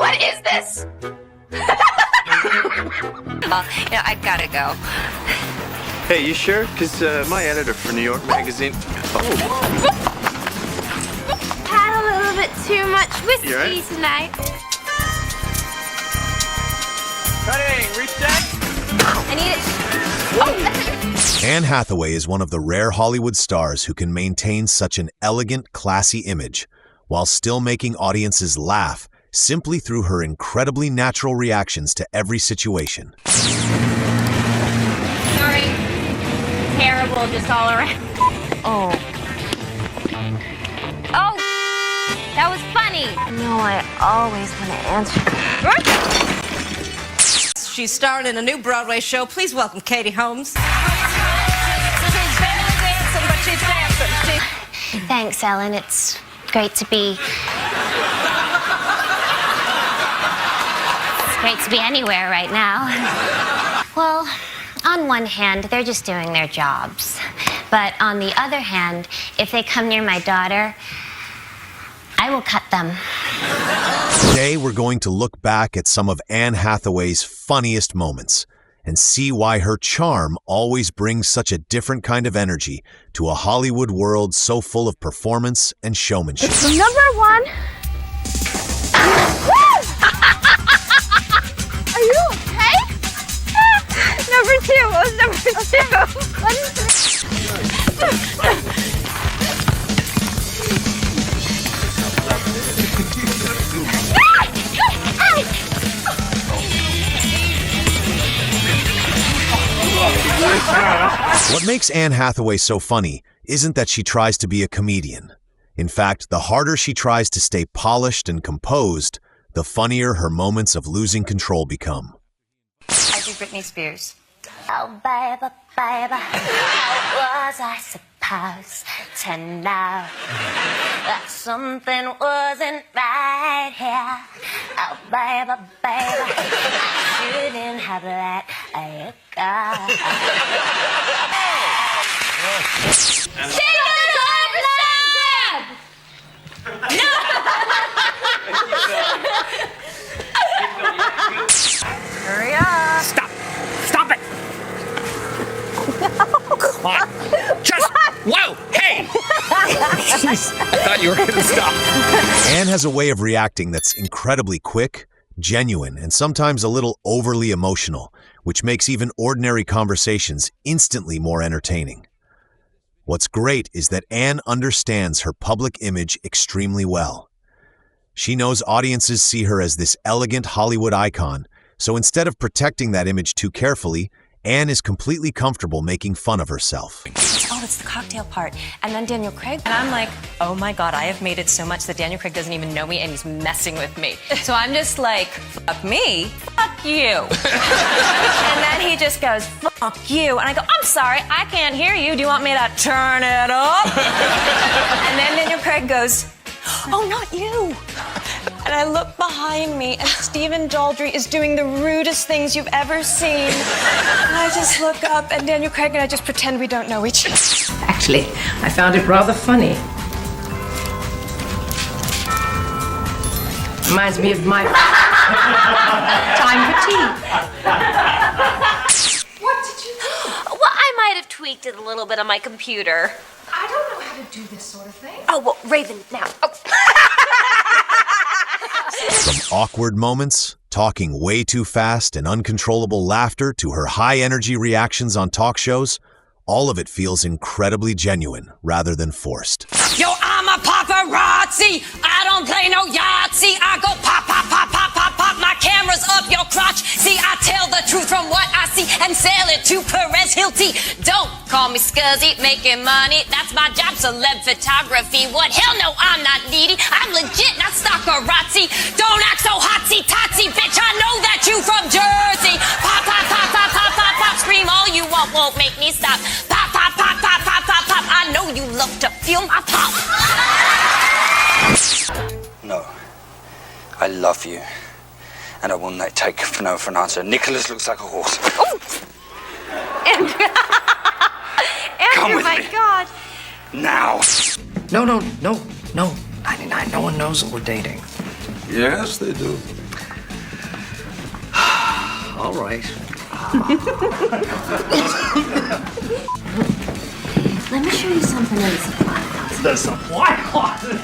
What is this? I gotta go. Hey, you sure? Because my editor for New York Magazine... Had a little bit too much whiskey right? tonight. Cutting! Reset! I need it. Anne Hathaway is one of the rare Hollywood stars who can maintain such an elegant, classy image while still making audiences laugh simply through her incredibly natural reactions to every situation. Sorry. Terrible just all around. Oh. Oh, that was funny. No, I always want to answer. She's starring in a new Broadway show. Please welcome Katie Holmes. She's barely dancing, but she's dancing. Thanks, Ellen. It's great to be... It's great to be anywhere right now. Well, on one hand, they're just doing their jobs. But on the other hand, if they come near my daughter, I will cut them. Today, we're going to look back at some of Anne Hathaway's funniest moments and see why her charm always brings such a different kind of energy to a Hollywood world so full of performance and showmanship. Number one. Are you okay? Number two. What was number two? What is this? What makes Anne Hathaway so funny isn't that she tries to be a comedian. In fact, the harder she tries to stay polished and composed, the funnier her moments of losing control become. I do Britney Spears. Oh, baby, baby, how was I supposed to know that something wasn't right here? Oh, baby, baby, I shouldn't have let you go. Hurry up. Stop it. What? Just, whoa, hey. Jeez, I thought you were going to stop. Anne has a way of reacting that's incredibly quick, genuine, and sometimes a little overly emotional, which makes even ordinary conversations instantly more entertaining. What's great is that Anne understands her public image extremely well. She knows audiences see her as this elegant Hollywood icon, so instead of protecting that image too carefully, Anne is completely comfortable making fun of herself. Oh, it's the cocktail part. And then Daniel Craig. And I'm like, oh my God, I have made it so much that Daniel Craig doesn't even know me and he's messing with me. So I'm just like, fuck me, fuck you. And then he just goes, fuck you. And I go, I'm sorry, I can't hear you. Do you want me to turn it up? And then Daniel Craig goes, oh, not you. And I look behind me, and Stephen Daldry is doing the rudest things you've ever seen. And I just look up, and Daniel Craig and I just pretend we don't know each other. Actually, I found it rather funny. Reminds me of my time for tea. What did you do? Well, I might have tweaked it a little bit on my computer. I don't know how to do this sort of thing. Oh, well, Raven, now. Oh. From awkward moments, talking way too fast, and uncontrollable laughter to her high-energy reactions on talk shows, all of it feels incredibly genuine rather than forced. Yo, I'm a paparazzi. I don't play no Yahtzee. I go pop, pop, pop, pop, pop, pop. My camera's up your crotch. See, I tell the truth from what I see and sell it to Perez Hilty. Don't call me scuzzy, making money. That's my job, celeb photography. What? Hell no, I'm not needy. I'm legit, not stockerazzi. Don't act so hotsy-totsy, bitch. I know that you from Jersey. Pop, pop, pop, pop, pop, pop, pop. Scream all you want, won't make me stop. Pop, pop, pop, pop, pop, pop, pop. I know you love to feel my pop. No. I love you. And I will not take for no for an answer. Nicholas looks like a horse. Oh! Andrew, Come with my me. God. Now. No. 99, no one knows that we're dating. Yes, they do. All right. Let me show you something in the supply closet. The supply closet.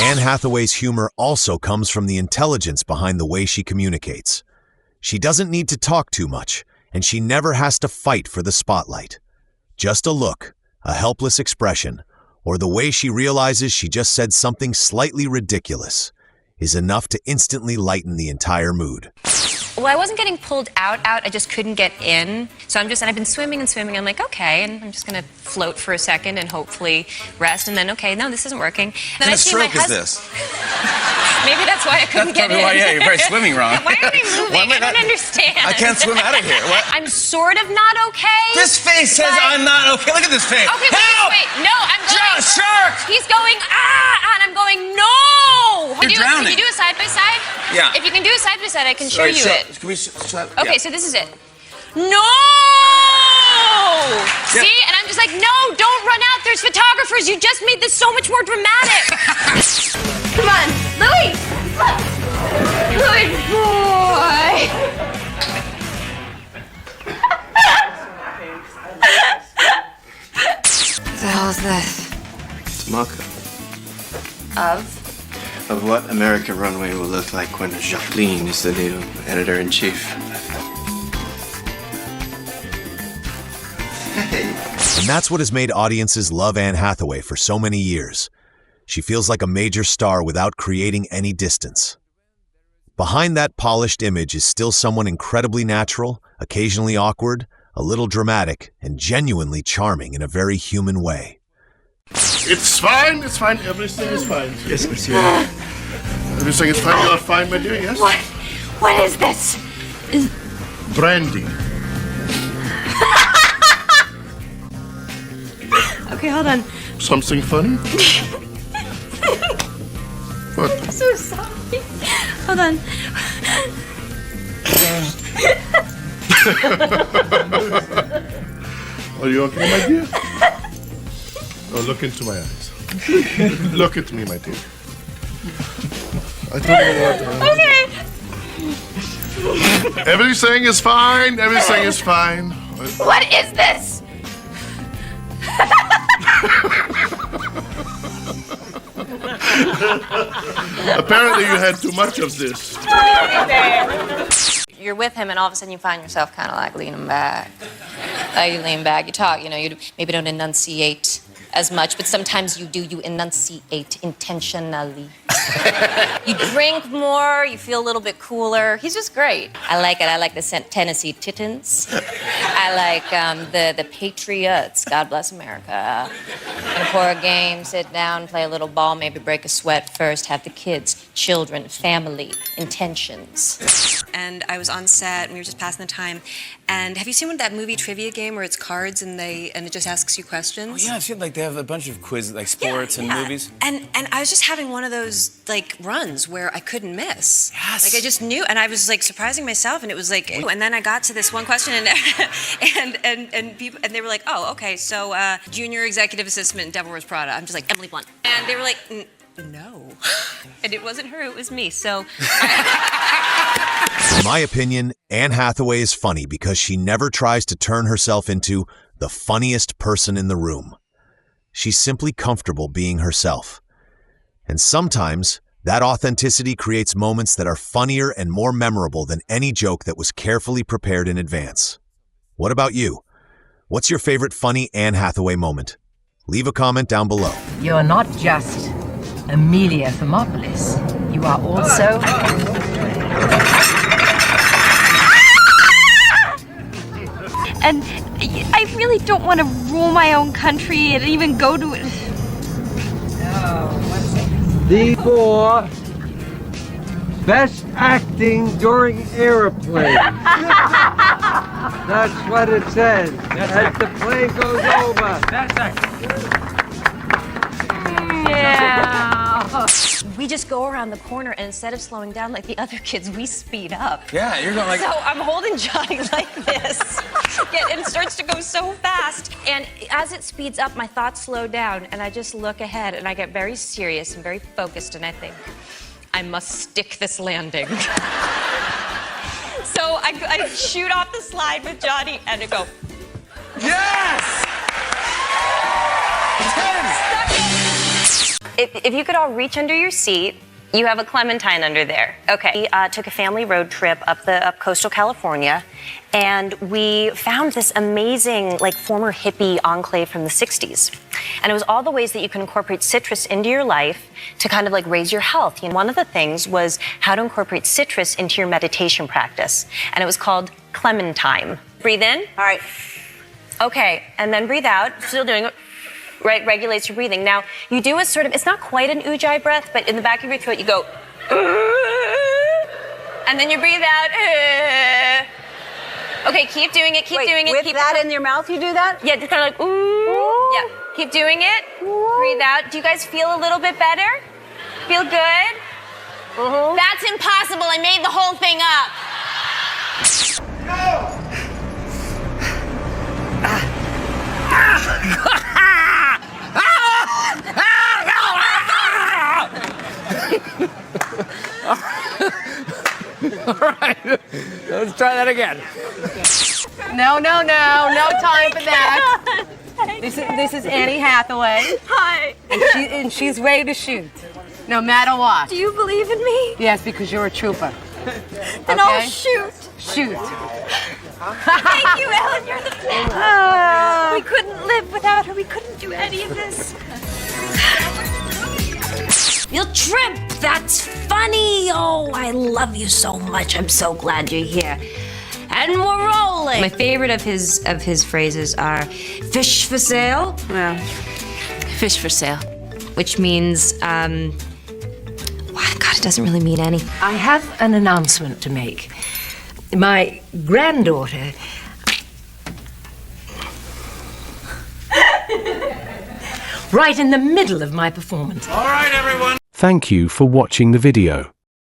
Anne Hathaway's humor also comes from the intelligence behind the way she communicates. She doesn't need to talk too much, and she never has to fight for the spotlight. Just a look, a helpless expression, or the way she realizes she just said something slightly ridiculous is enough to instantly lighten the entire mood. Well, I wasn't getting pulled out. I just couldn't get in. So and I've been swimming and swimming. I'm like, okay, and I'm just gonna float for a second and hopefully rest. And then, okay, no, this isn't working. Then What kind of stroke is this? Maybe that's why I couldn't get in. Yeah, you're probably swimming wrong. Why are we moving? I don't understand. I can't swim out of here. What? I'm sort of not okay. This face says I'm not okay. Look at this face. Okay, Help! wait. No, I'm going. Shark! He's going, and I'm going, no! You're drowning. Can you do a side by side? Yeah. If you can do a side by side, I can show you it. Can we Okay, so this is it. No! Yep. See? And I'm just like, no, don't run out. There's photographers. You just made this so much more dramatic. Come on, Louis! Good boy! What the hell is this? It's a mock-up Of what American Runway will look like when Jacqueline is the new editor-in-chief. And that's what has made audiences love Anne Hathaway for so many years. She feels like a major star without creating any distance. Behind that polished image is still someone incredibly natural, occasionally awkward, a little dramatic, and genuinely charming in a very human way. It's fine, everything is fine. Yes, monsieur. Everything is fine, you are fine, my dear, yes? What is this? Brandy. Okay, hold on. Something funny? What? I'm so sorry. Hold on. Are you okay, my dear? Oh, look into my eyes. Look at me, my dear. I don't know what. Okay. Everything is fine. Everything is fine. What is this? Apparently, you had too much of this. You're with him, and all of a sudden you find yourself kind of like leaning back. You lean back, you talk, you maybe don't enunciate as much, but sometimes you do. You enunciate intentionally. You drink more, you feel a little bit cooler. He's just great. I like it. I like the scent Tennessee Titans. I like the Patriots. God bless America. Before a game, sit down, play a little ball, maybe break a sweat first, have the kids, children, family, intentions. And I was on set, and we were just passing the time. And have you seen that movie trivia game where it's cards and it just asks you questions? Oh, yeah, I've seen they have a bunch of quizzes, like sports and movies. And I was just having one of those runs where I couldn't miss. Yes. I just knew, and I was surprising myself, and it was and then I got to this one question, and people, and they were like, oh, okay, so junior executive assistant in Devil Wears Prada. I'm just like, Emily Blunt, and they were like, no, and it wasn't her, it was me. So. In my opinion, Anne Hathaway is funny because she never tries to turn herself into the funniest person in the room. She's simply comfortable being herself. And sometimes, that authenticity creates moments that are funnier and more memorable than any joke that was carefully prepared in advance. What about you? What's your favorite funny Anne Hathaway moment? Leave a comment down below. You're not just Amelia Thermopolis. You are also... And I really don't want to rule my own country and even go to it. The 4 best acting during airplane. That's what it says. As the plane goes over. Best acting. Yeah. We just go around the corner, and instead of slowing down like the other kids, we speed up. Yeah, you're going like... So I'm holding Johnny like this, and it starts to go so fast. And as it speeds up, my thoughts slow down, and I just look ahead, and I get very serious and very focused, and I think, I must stick this landing. So I shoot off the slide with Johnny and it go. Yes! If you could all reach under your seat, you have a clementine under there. Okay. We took a family road trip up coastal California, and we found this amazing, like, former hippie enclave from the 60s. And it was all the ways that you can incorporate citrus into your life to kind of like raise your health. You know, one of the things was how to incorporate citrus into your meditation practice. And it was called clementine. Breathe in. All right. Okay, and then breathe out. Still doing it. Right, regulates your breathing. Now, you do a sort of, it's not quite an ujjayi breath, but in the back of your throat, you go, and then you breathe out. Okay, keep doing it, keep doing it. With keep that in your mouth, you do that? Yeah, just kind of like, ooh. Yeah, keep doing it. Breathe out. Do you guys feel a little bit better? Feel good? That's impossible. I made the whole thing up. All right, let's try that again. No time for that. This is Annie Hathaway. Hi. And she's ready to shoot, no matter what. Do you believe in me? Yes, because you're a trooper. Then I'll shoot. Shoot. Thank you, Ellen. You're the best. We couldn't live without her. We couldn't do any of this. You'll trip. That's funny. Oh, I love you so much. I'm so glad you're here. And we're rolling. My favorite of his phrases are fish for sale. Well, Fish for sale, which means God, it doesn't really mean anything. I have an announcement to make. My granddaughter... right in the middle of my performance. All right, everyone. Thank you for watching the video.